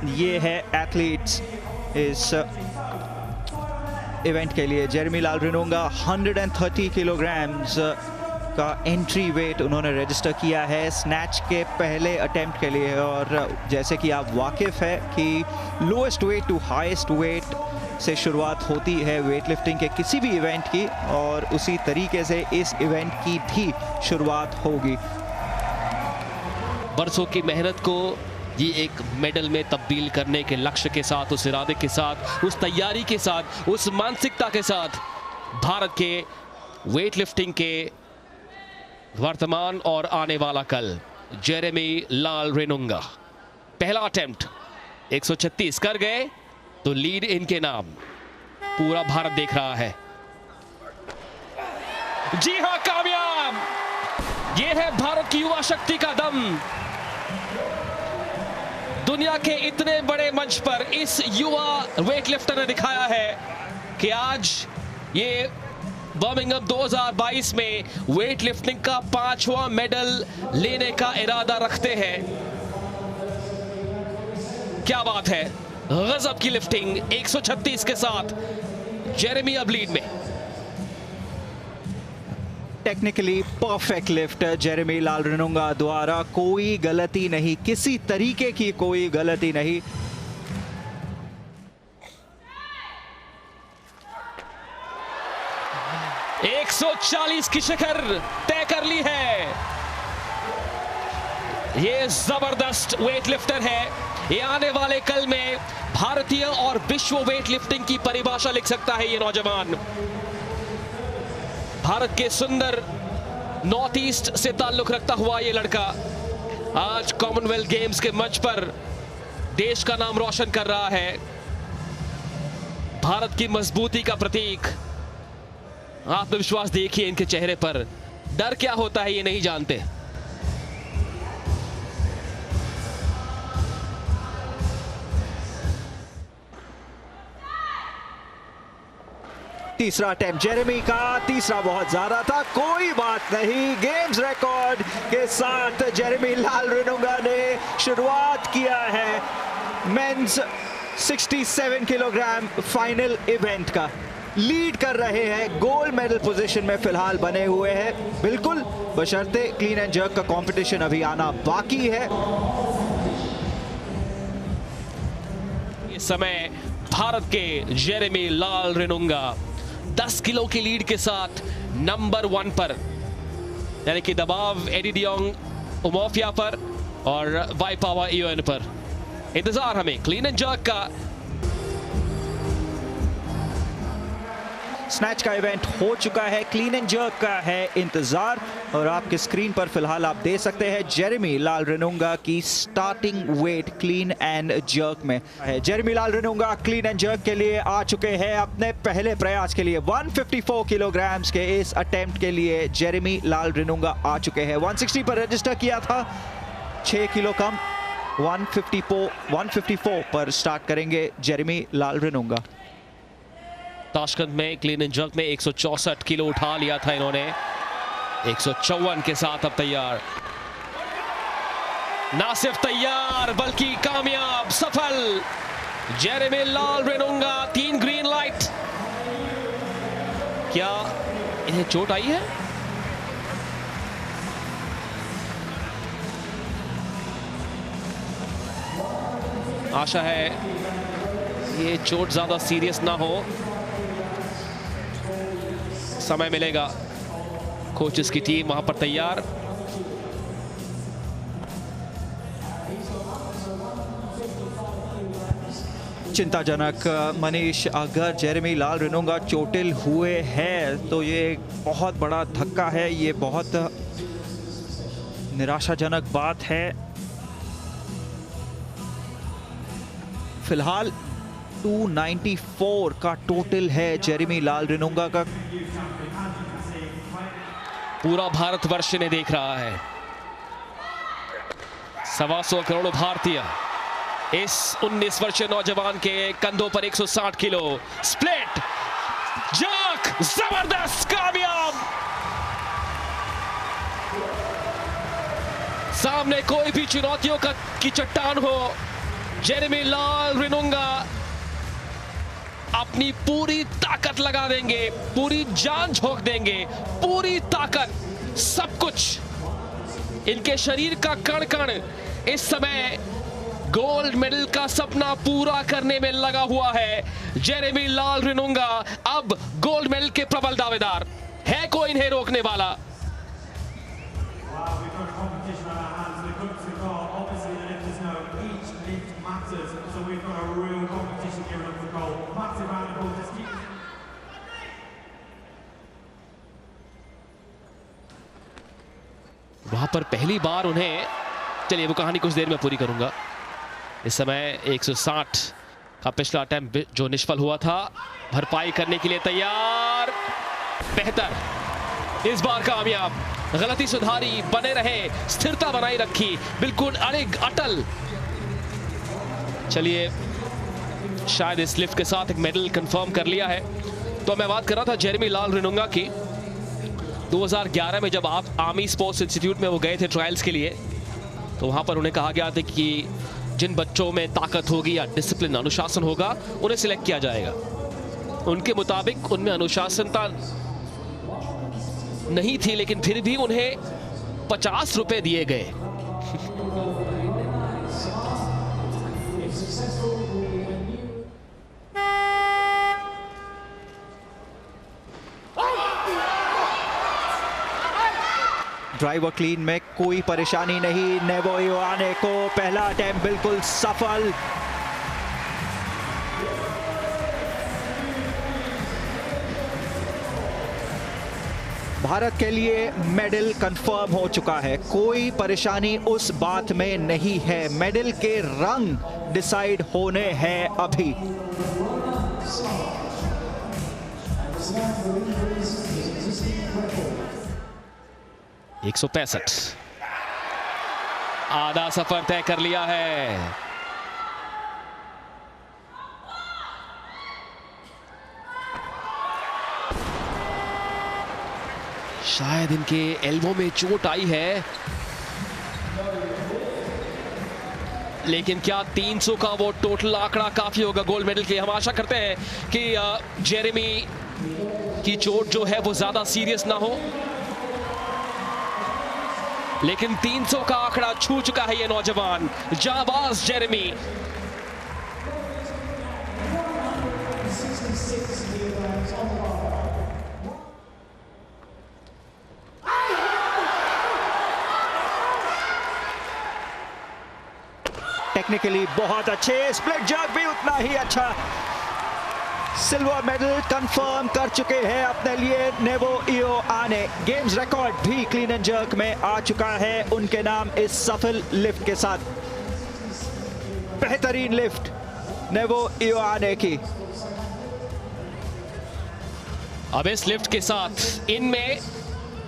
ये है एथलीट्स इस इवेंट के लिए। जेरेमी लाल रिनोंगा 130 किलोग्राम्स का एंट्री वेट उन्होंने रजिस्टर किया है स्नैच के पहले अटेम्प्ट के लिए। और जैसे कि आप वाकिफ़ है कि lowest weight to highest weight से शुरुआत होती है वेट लिफ्टिंग के किसी भी इवेंट की, और उसी तरीके से इस इवेंट की भी शुरुआत होगी। बरसों की मेहनत को ये एक मेडल में तब्दील करने के लक्ष्य के साथ, उस इरादे के साथ, उस तैयारी के साथ, उस मानसिकता के साथ भारत के वेट लिफ्टिंग के वर्तमान और आने वाला कल जेरेमी लाल रिनोंगा पहला अटेम्प्ट 136 कर गए तो लीड इनके नाम पूरा भारत देख रहा है। जी हां, कामयाब। यह है भारत की युवा शक्ति का दम। दुनिया के इतने बड़े मंच पर इस युवा वेटलिफ्टर ने दिखाया है कि आज ये बर्मिंघम 2022 में वेटलिफ्टिंग का 5वां मेडल लेने का इरादा रखते हैं। क्या बात है, गजब की लिफ्टिंग 136 के साथ जेरेमी अब लीड में। Technically perfect lift Jeremy Lal रिनोंगा द्वारा, कोई गलती नहीं, किसी तरीके की कोई गलती नहीं। एक 140 की शिखर तय कर ली है। ये जबरदस्त वेटलिफ्टर है। ये आने वाले कल में भारतीय और विश्व वेटलिफ्टिंग की परिभाषा लिख सकता है। ये नौजवान भारत के सुंदर नॉर्थ ईस्ट से ताल्लुक रखता हुआ ये लड़का आज कॉमनवेल्थ गेम्स के मंच पर देश का नाम रोशन कर रहा है। भारत की मजबूती का प्रतीक। आत्मविश्वास देखिए इनके चेहरे पर, डर क्या होता है ये नहीं जानते। तीसरा अटेम्प्ट जेरेमी का, तीसरा बहुत ज्यादा था, कोई बात नहीं। गेम्स रिकॉर्ड के साथ जेरेमी लाल रिनोंगा ने शुरुआत किया है मेंस 67 किलोग्राम फाइनल इवेंट का। लीड कर रहे हैं, गोल्ड मेडल पोजीशन में फिलहाल बने हुए हैं। बिल्कुल बशर्ते क्लीन एंड जर्क का कंपटीशन अभी आना बाकी है। इस समय भारत के जेरेमी लाल रिनोंगा 10 किलो की लीड के साथ नंबर 1 पर, यानी कि दबाव एडी डियोंग उमोफिया पर और वाइपावा ईओएन पर। इंतजार हमें क्लीन एंड जर्क का। स्नैच का इवेंट हो चुका है, क्लीन एंड जर्क का है इंतजार, और आपके स्क्रीन पर फिलहाल आप देख सकते हैं जेरेमी लाल रिनोंगा की starting weight clean and jerk में है। Jeremy Lal Rinonga clean and jerk के लिए आ चुके हैं अपने पहले प्रयास के लिए। 154 किलोग्राम्स के इस अटेम्प्ट के लिए जेरेमी लाल रिनोंगा आ चुके हैं। 160 पर रजिस्टर किया था, 6 किलो कम। 154 पर स्टार्ट करेंगे जेरेमी लाल रिनोंगा। ताशकंद में क्लीन एंड जर्क में 164 किलो उठा लिया था इन्होंने। 154 के साथ अब तैयार, ना सिर्फ तैयार बल्कि कामयाब, सफल। Jeremy Lal रिनोंगा 3 green light. क्या इन्हें चोट आई है? आशा है ये चोट ज्यादा सीरियस ना हो, समय मिलेगा। कोचेस की टीम वहां पर तैयार। चिंताजनक मनीष, अगर जेरेमी लाल रिनोंगा चोटिल हुए हैं तो ये बहुत बड़ा धक्का है, ये बहुत निराशाजनक बात है। फिलहाल 294 का टोटल है जेरेमी लाल रिनोंगा का। पूरा भारतवर्ष ने देख रहा है। 125 करोड़ भारतीय इस 19 वर्षीय नौजवान के कंधों पर 160 किलो स्प्लिट जर्क, जबरदस्त, कामयाब। सामने कोई भी चुनौतियों की चट्टान हो, जेरेमी लाल रिनुंगा अपनी पूरी ताकत लगा देंगे, पूरी जान झोंक देंगे, पूरी ताकत, सब कुछ इनके शरीर का कण कण इस समय गोल्ड मेडल का सपना पूरा करने में लगा हुआ है। जेरेमी लाल रिनुंगा अब गोल्ड मेडल के प्रबल दावेदार, है कोई इन्हें रोकने वाला? वहां पर पहली बार उन्हें, चलिए वो कहानी कुछ देर में पूरी करूंगा। इस समय 160 का पिछला अटेम्प्ट जो निष्फल हुआ था, भरपाई करने के लिए तैयार, बेहतर, इस बार कामयाब, गलती सुधारी, बने रहे, स्थिरता बनाई रखी, बिल्कुल अड़िग अटल। चलिए शायद इस लिफ्ट के साथ एक मेडल कंफर्म कर लिया है। तो मैं बात कर रहा था जेरेमी लाल रिनुंगा की। 2011 में जब आप आर्मी स्पोर्ट्स इंस्टीट्यूट में वो गए थे ट्रायल्स के लिए, तो वहां पर उन्हें कहा गया था कि जिन बच्चों में ताकत होगी या डिसिप्लिन, अनुशासन होगा, उन्हें सिलेक्ट किया जाएगा। उनके मुताबिक उनमें अनुशासनता नहीं थी, लेकिन फिर भी उन्हें 50 रुपए दिए गए। ड्राइवर क्लीन में कोई परेशानी नहीं, नेवो इओआने को पहला अटेम्प्ट बिल्कुल सफल। भारत के लिए मेडल कंफर्म हो चुका है, कोई परेशानी उस बात में नहीं है। मेडल के रंग डिसाइड होने हैं अभी। एक 165, आधा सफर तय कर लिया है। शायद इनके एल्बो में चोट आई है, लेकिन क्या 300 का वो टोटल आंकड़ा काफी होगा गोल्ड मेडल के लिए? हम आशा करते हैं कि जेरेमी की चोट जो है वो ज्यादा सीरियस ना हो, लेकिन 300 का आंकड़ा छू चुका है ये नौजवान जाबाज जेरेमी। टेक्निकली बहुत अच्छे, स्प्लिट जर्क भी उतना ही अच्छा। सिल्वर मेडल कंफर्म कर चुके हैं अपने लिए नेवो इओआने। गेम्स रिकॉर्ड भी क्लीन एंड जर्क में आ चुका है उनके नाम इस सफल लिफ्ट के साथ। बेहतरीन लिफ्ट नेवो इओआने की। अब इस लिफ्ट के साथ इनमें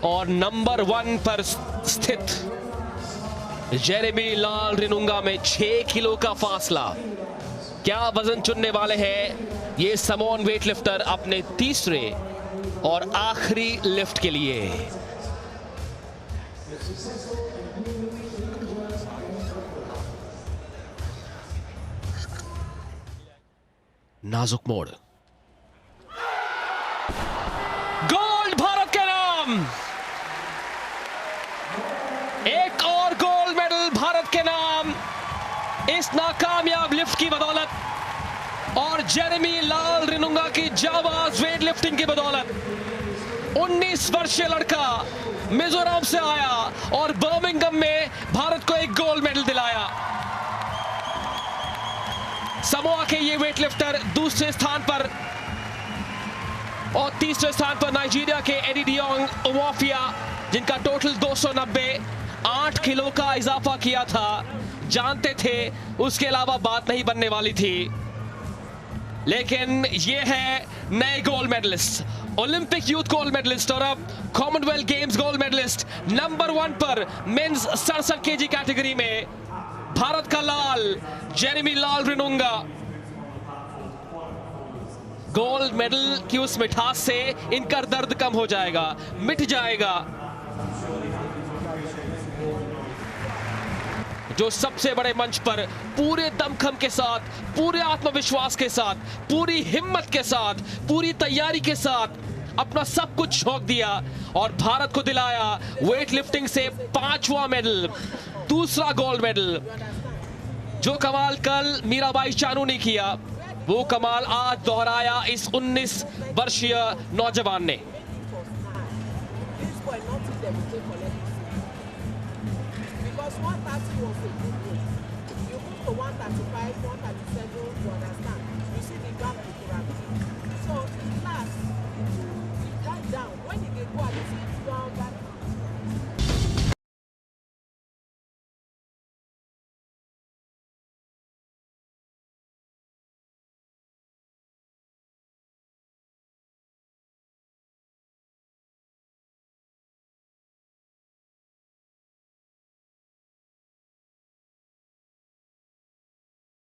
और नंबर 1 पर स्थित जेरेमी लाल रिनुंगा में 6 किलो का फासला। क्या वजन चुनने वाले हैं ये समोन वेट लिफ्टर अपने तीसरे और आखिरी लिफ्ट के लिए? नाजुक मोड़, गोल्ड भारत के नाम, एक और गोल्ड मेडल भारत के नाम इस नाकामयाब लिफ्ट की बदौलत और जेरेमी लाल रिनुंगा की जाबाज वेट लिफ्टिंग की बदौलत। 19 वर्षीय लड़का मिजोरम से आया और बर्मिंघम में भारत को एक गोल्ड मेडल दिलाया। समोआ के ये वेट लिफ्टर दूसरे स्थान पर और तीसरे स्थान पर नाइजीरिया के एडिडियोंग उमोफिया, जिनका टोटल 290, 8 किलो का इजाफा किया था। जानते थे उसके अलावा बात नहीं बनने वाली थी, लेकिन ये है नए gold medalist, olympic youth gold medalist और अब commonwealth games gold medalist. Number 1 पर मेंस 67 केजी कैटेगरी में भारत का लाल Jeremy Lalrinnunga. Gold medal की उस मिठास से इनका दर्द कम हो जाएगा, मिट जाएगा। जो सबसे बड़े मंच पर पूरे दमखम के साथ, पूरे आत्मविश्वास के साथ, पूरी हिम्मत के साथ, पूरी तैयारी के साथ अपना सब कुछ झोंक दिया और भारत को दिलाया वेट लिफ्टिंग से 5वां मेडल, दूसरा गोल्ड मेडल। जो कमाल कल मीराबाई चानू ने किया, वो कमाल आज दोहराया इस 19 वर्षीय नौजवान ने। Because 130 was a good weight. You move to 135, 137, you understand?